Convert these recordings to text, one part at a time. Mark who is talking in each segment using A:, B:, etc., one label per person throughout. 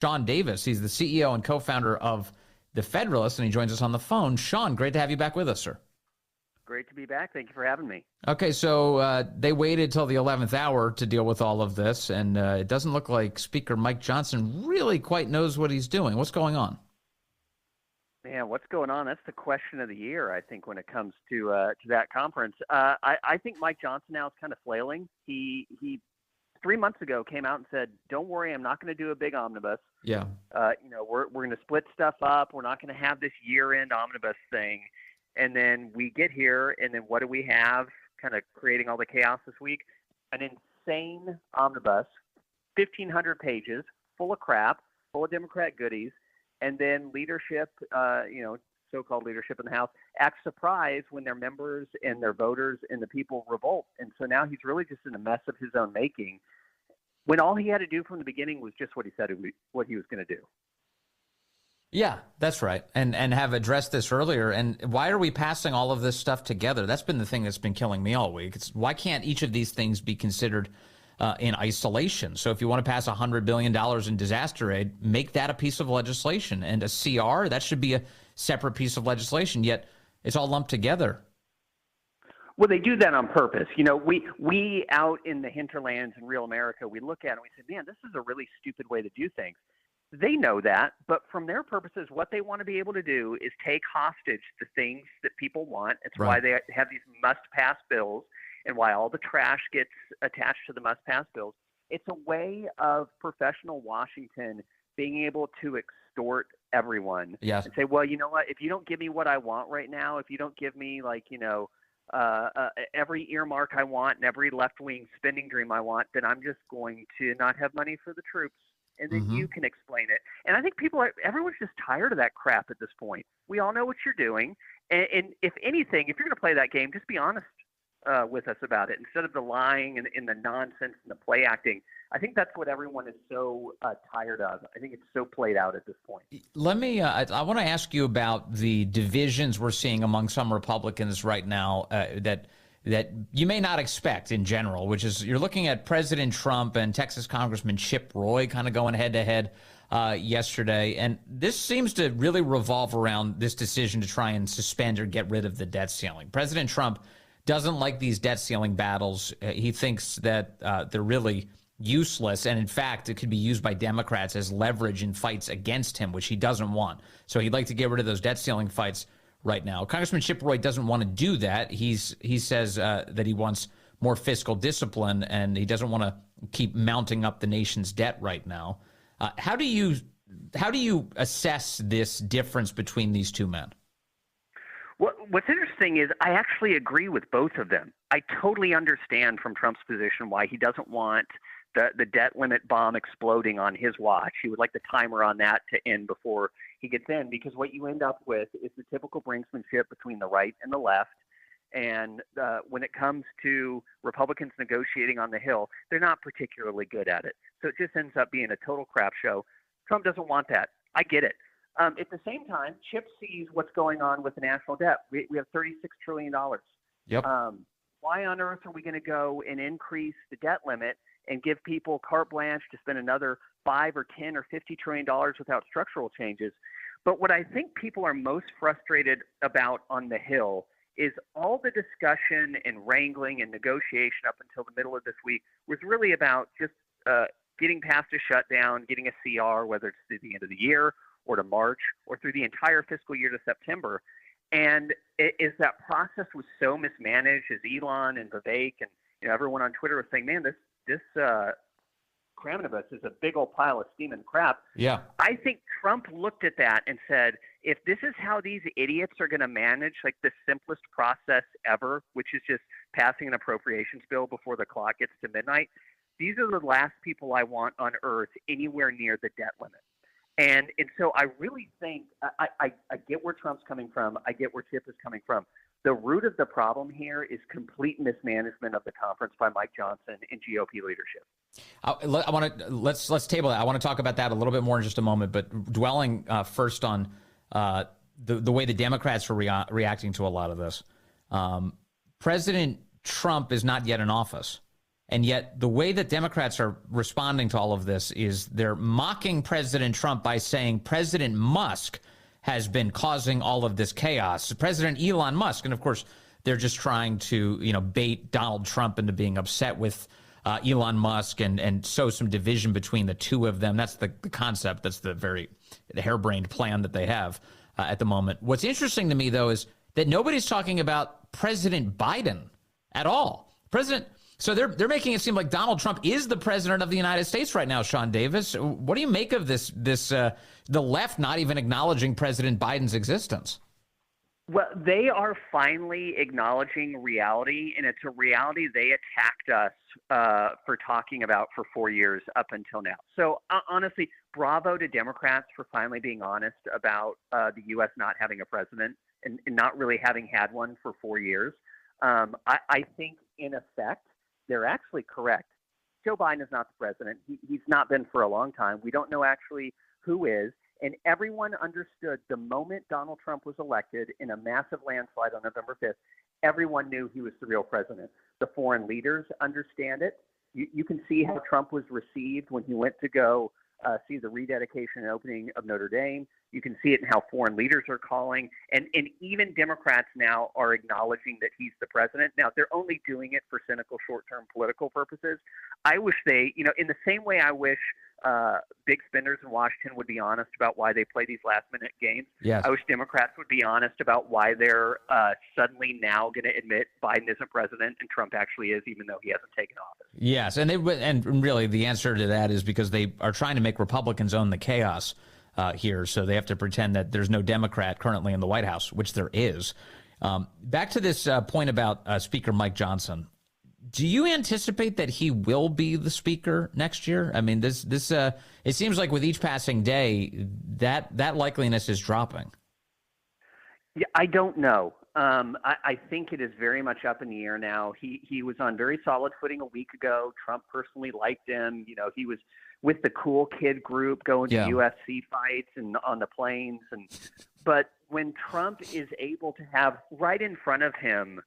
A: Sean Davis. He's the CEO and co-founder of The Federalist, and he joins us on the phone. Sean, great to have you back with us, sir.
B: Great to be back. Thank you for having me.
A: Okay, so they waited till the 11th hour to deal with all of this, and it doesn't look like Speaker Mike Johnson really quite knows what he's doing. What's going on?
B: Man, what's going on? That's the question of the year, I think, when it comes to that conference. I think Mike Johnson now is kind of flailing. He 3 months ago came out and said, "Don't worry, I'm not going to do a big omnibus.
A: Yeah.
B: We're going to split stuff up. We're not going to have this year-end omnibus thing." And then we get here, and then what do we have kind of creating all the chaos this week? An insane omnibus, 1,500 pages, full of crap, full of Democrat goodies, and then leadership, so-called leadership in the House, acts surprised when their members and their voters and the people revolt. And so now he's really just in a mess of his own making, when all he had to do from the beginning was just what he said what he was going to do.
A: Yeah, that's right. And have addressed this earlier. And why are we passing all of this stuff together? That's been the thing that's been killing me all week. Why can't each of these things be considered in isolation? So if you want to pass $100 billion in disaster aid, make that a piece of legislation. And a CR, that should be a separate piece of legislation. Yet it's all lumped together.
B: Well, they do that on purpose. We out in the hinterlands in real America, we look at it and we say, man, this is a really stupid way to do things. They know that, but from their purposes, what they want to be able to do is take hostage the things that people want. It's
A: right.
B: Why they have these must-pass bills and why all the trash gets attached to the must-pass bills. It's a way of professional Washington being able to extort everyone.
A: Yes.
B: And say, well, you know what? If you don't give me what I want right now, if you don't give me every earmark I want and every left-wing spending dream I want, then I'm just going to not have money for the troops. And then you can explain it. And I think everyone's just tired of that crap at this point. We all know what you're doing. And if anything, if you're going to play that game, just be honest with us about it instead of the lying and the nonsense and the play acting. I think that's what everyone is so tired of. I think it's so played out at this point.
A: Let me, I want to ask you about the divisions we're seeing among some Republicans right now that you may not expect in general, which is you're looking at President Trump and Texas Congressman Chip Roy kind of going head-to-head yesterday. And this seems to really revolve around this decision to try and suspend or get rid of the debt ceiling. President Trump doesn't like these debt ceiling battles. He thinks that they're really useless. And in fact, it could be used by Democrats as leverage in fights against him, which he doesn't want. So he'd like to get rid of those debt ceiling fights right now. Congressman Chip Roy doesn't want to do that. He says that he wants more fiscal discipline and he doesn't want to keep mounting up the nation's debt right now. How do you assess this difference between these two men?
B: What's interesting is I actually agree with both of them. I totally understand from Trump's position why he doesn't want the debt limit bomb exploding on his watch. He would like the timer on that to end before he gets in, because what you end up with is the typical brinksmanship between the right and the left. And when it comes to Republicans negotiating on the Hill, they're not particularly good at it. So it just ends up being a total crap show. Trump doesn't want that. I get it. At the same time, Chip sees what's going on with the national debt. We have $36 trillion.
A: Yep.
B: Why on earth are we going to go and increase the debt limit and give people carte blanche to spend another $5 or $10 or $50 trillion without structural changes? But what I think people are most frustrated about on the Hill is all the discussion and wrangling and negotiation up until the middle of this week was really about just getting past a shutdown, getting a CR, whether it's through the end of the year or to March or through the entire fiscal year to September. And that process was so mismanaged, as Elon and Vivek and everyone on Twitter was saying, man, this Kramnibus is a big old pile of steaming crap.
A: Yeah.
B: I think Trump looked at that and said, if this is how these idiots are going to manage like the simplest process ever, which is just passing an appropriations bill before the clock gets to midnight, these are the last people I want on earth anywhere near the debt limit. And so I really think I get where Trump's coming from. I get where Chip is coming from. The root of the problem here is complete mismanagement of the conference by Mike Johnson and GOP leadership.
A: I want to let's table that. I want to talk about that a little bit more in just a moment. But dwelling first on the way the Democrats are reacting to a lot of this. President Trump is not yet in office, And yet the way that Democrats are responding to all of this is they're mocking President Trump by saying President Musk has been causing all of this chaos. President Elon Musk. And of course, they're just trying to, bait Donald Trump into being upset with Elon Musk and sow some division between the two of them. That's the concept. That's the very harebrained plan that they have at the moment. What's interesting to me, though, is that nobody's talking about President Biden at all. So they're making it seem like Donald Trump is the president of the United States right now, Sean Davis. What do you make of this the left not even acknowledging President Biden's existence?
B: Well, they are finally acknowledging reality, and it's a reality they attacked us for talking about for 4 years up until now. So honestly, bravo to Democrats for finally being honest about the U.S. not having a president and not really having had one for 4 years. I think, in effect, they're actually correct. Joe Biden is not the president. He's not been for a long time. We don't know actually who is. And everyone understood the moment Donald Trump was elected in a massive landslide on November 5th, everyone knew he was the real president. The foreign leaders understand it. You can see how Trump was received when he went to go see the rededication and opening of Notre Dame. You can see it in how foreign leaders are calling. And even Democrats now are acknowledging that he's the president. Now, they're only doing it for cynical short-term political purposes. I wish they, in the same way I wish big spenders in Washington would be honest about why they play these last-minute games.
A: Yes.
B: I wish Democrats would be honest about why they're suddenly now going to admit Biden isn't president and Trump actually is, even though he hasn't taken office.
A: Yes, and really the answer to that is because they are trying to make Republicans own the chaos here, so they have to pretend that there's no Democrat currently in the White House, which there is. Back to this point about Speaker Mike Johnson. Do you anticipate that he will be the speaker next year? I mean, this it seems like with each passing day, that likeliness is dropping.
B: Yeah, I don't know. I think it is very much up in the air now. He was on very solid footing a week ago. Trump personally liked him. He was with the cool kid group going to UFC fights and on the planes. But when Trump is able to have right in front of him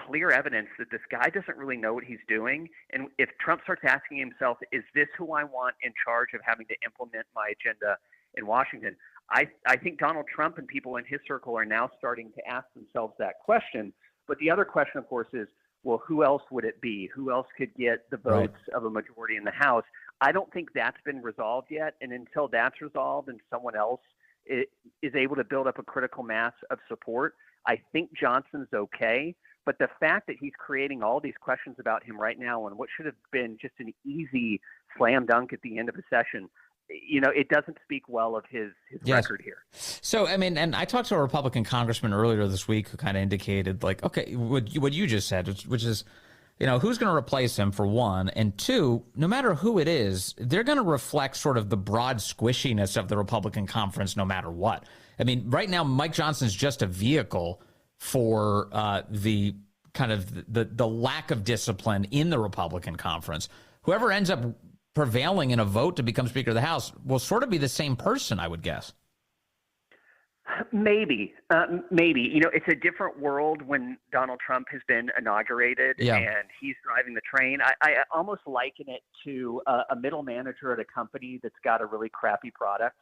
B: clear evidence that this guy doesn't really know what he's doing, and if Trump starts asking himself, is this who I want in charge of having to implement my agenda in Washington? I think Donald Trump and people in his circle are now starting to ask themselves that question. But the other question, of course, is, well, who else would it be? Who else could get the votes of a majority in the House? I don't think that's been resolved yet. And until that's resolved and someone else is able to build up a critical mass of support, I think Johnson's okay. But the fact that he's creating all these questions about him right now on what should have been just an easy slam dunk at the end of the session, it doesn't speak well of his record here.
A: So, I mean, and I talked to a Republican congressman earlier this week who kind of indicated, like, okay, what you just said, which is, who's going to replace him, for one, and two, no matter who it is, they're going to reflect sort of the broad squishiness of the Republican conference no matter what. I mean, right now, Mike Johnson's just a vehicle for the kind of the lack of discipline in the Republican conference. Whoever ends up prevailing in a vote to become Speaker of the House will sort of be the same person, I would guess.
B: Maybe. It's a different world when Donald Trump has been inaugurated and he's driving the train. I almost liken it to a middle manager at a company that's got a really crappy product.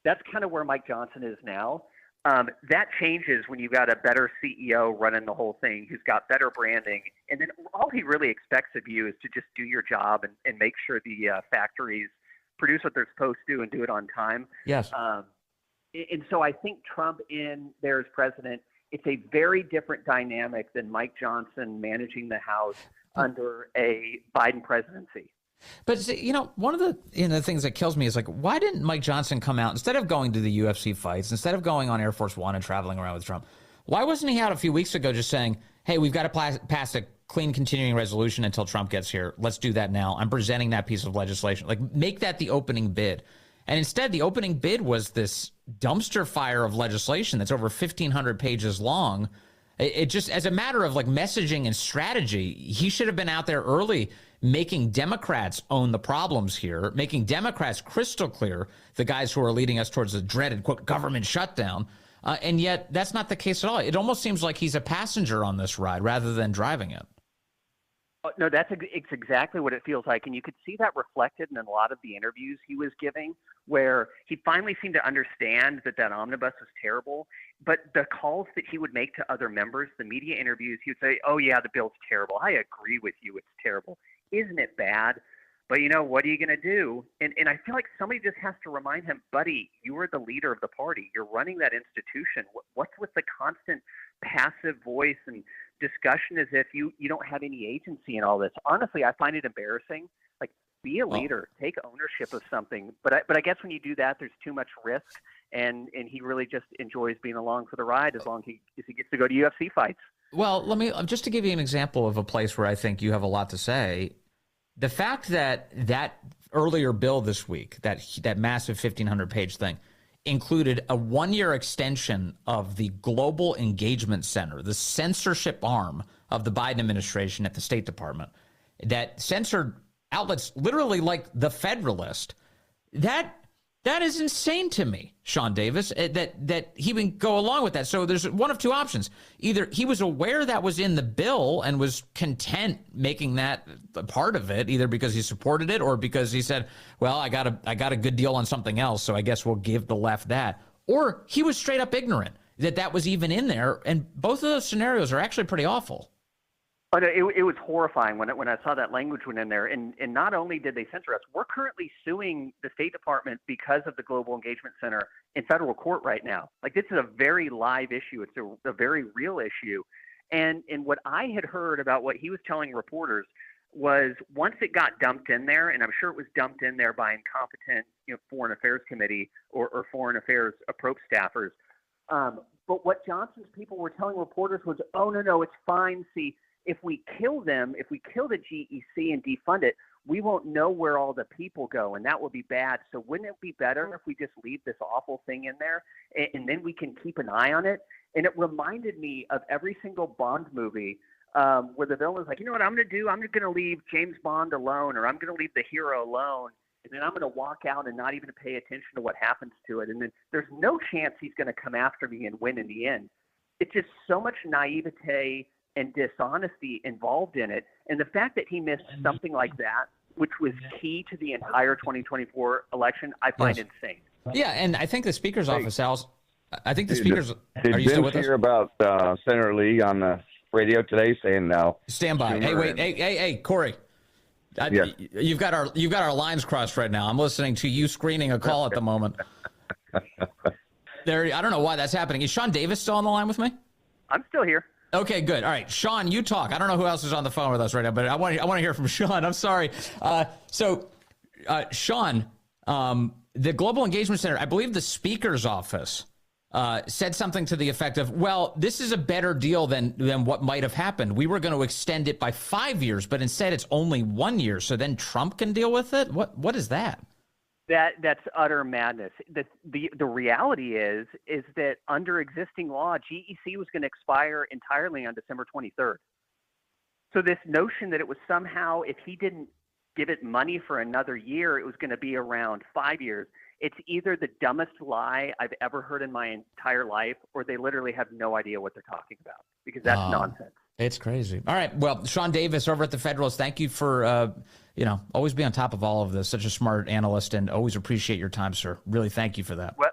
B: That's kind of where Mike Johnson is now. That changes when you've got a better CEO running the whole thing who's got better branding. And then all he really expects of you is to just do your job and make sure the factories produce what they're supposed to and do it on time.
A: Yes.
B: And so I think Trump in there as president, it's a very different dynamic than Mike Johnson managing the House under a Biden presidency.
A: But, one of the things that kills me is, like, why didn't Mike Johnson come out, instead of going to the UFC fights, instead of going on Air Force One and traveling around with Trump, why wasn't he out a few weeks ago just saying, hey, we've got to pass a clean continuing resolution until Trump gets here. Let's do that now. I'm presenting that piece of legislation. Like, make that the opening bid. And instead, the opening bid was this dumpster fire of legislation that's over 1,500 pages long. It just, as a matter of like messaging and strategy, he should have been out there early, making Democrats own the problems here, making Democrats crystal clear, the guys who are leading us towards the dreaded, quote, government shutdown. And yet that's not the case at all. It almost seems like he's a passenger on this ride rather than driving it.
B: No, it's exactly what it feels like. And you could see that reflected in a lot of the interviews he was giving, where he finally seemed to understand that omnibus was terrible. But the calls that he would make to other members, the media interviews, he would say, oh, yeah, the bill's terrible. I agree with you. It's terrible. Isn't it bad? But, what are you going to do? And I feel like somebody just has to remind him, buddy, you are the leader of the party. You're running that institution. What's with the constant passive voice and discussion as if you don't have any agency in all this? Honestly, I find it embarrassing. Like, be a leader, take ownership of something. But I guess when you do that, there's too much risk, and he really just enjoys being along for the ride as long as he gets to go to UFC fights.
A: Well, let me just to give you an example of a place where I think you have a lot to say. The fact that earlier bill this week, that massive 1,500-page thing, included a 1-year extension of the Global Engagement Center, the censorship arm of the Biden administration at the State Department, that censored outlets literally like The Federalist. That is insane to me, Sean Davis, that he would go along with that. So there's one of two options. Either he was aware that was in the bill and was content making that a part of it, either because he supported it or because he said, well, I got a good deal on something else, so I guess we'll give the left that. Or he was straight up ignorant that was even in there. And both of those scenarios are actually pretty awful.
B: But it was horrifying when I saw that language went in there. And not only did they censor us, we're currently suing the State Department because of the Global Engagement Center in federal court right now. Like, this is a very live issue. It's a very real issue. And what I had heard about what he was telling reporters was once it got dumped in there, and I'm sure it was dumped in there by incompetent Foreign Affairs Committee or Foreign Affairs approach staffers. But what Johnson's people were telling reporters was, oh, no, it's fine. See, if we kill them, if we kill the GEC and defund it, we won't know where all the people go, and that would be bad. So wouldn't it be better if we just leave this awful thing in there, and then we can keep an eye on it? And it reminded me of every single Bond movie where the villain is like, you know what I'm going to do? I'm going to leave James Bond alone, or I'm going to leave the hero alone, and then I'm going to walk out and not even pay attention to what happens to it. And then there's no chance he's going to come after me and win in the end. It's just so much naivete and dishonesty involved in it. And the fact that he missed something like that, which was key to the entire 2024 election, I find insane.
A: Yeah, and I think the Speaker's office, Al, I think the Speaker's...
C: Did
A: are you still with us?
C: hear about Senator Lee on the radio today saying now...
A: Stand by. Hey, wait. Hey, Corey.
C: Yeah.
A: You've got our lines crossed right now. I'm listening to you screening a call at the moment. I don't know why that's happening. Is Sean Davis still on the line with me?
B: I'm still here.
A: Okay, good. All right, Sean, you talk. I don't know who else is on the phone with us right now, but I want to hear from Sean. I'm sorry. Sean, the Global Engagement Center, I believe the Speaker's office said something to the effect of, well, this is a better deal than what might have happened. We were going to extend it by 5 years, but instead it's only 1 year, so then Trump can deal with it? What is that?
B: That's utter madness. The reality is that under existing law, GEC was going to expire entirely on December 23rd. So this notion that it was somehow, if he didn't give it money for another year, it was going to be around 5 years. It's either the dumbest lie I've ever heard in my entire life, or they literally have no idea what they're talking about, because that's nonsense.
A: It's crazy. All right. Well, Sean Davis over at the Federalist, thank you for, always be on top of all of this. Such a smart analyst, and always appreciate your time, sir. Really, thank you for that.
B: Well,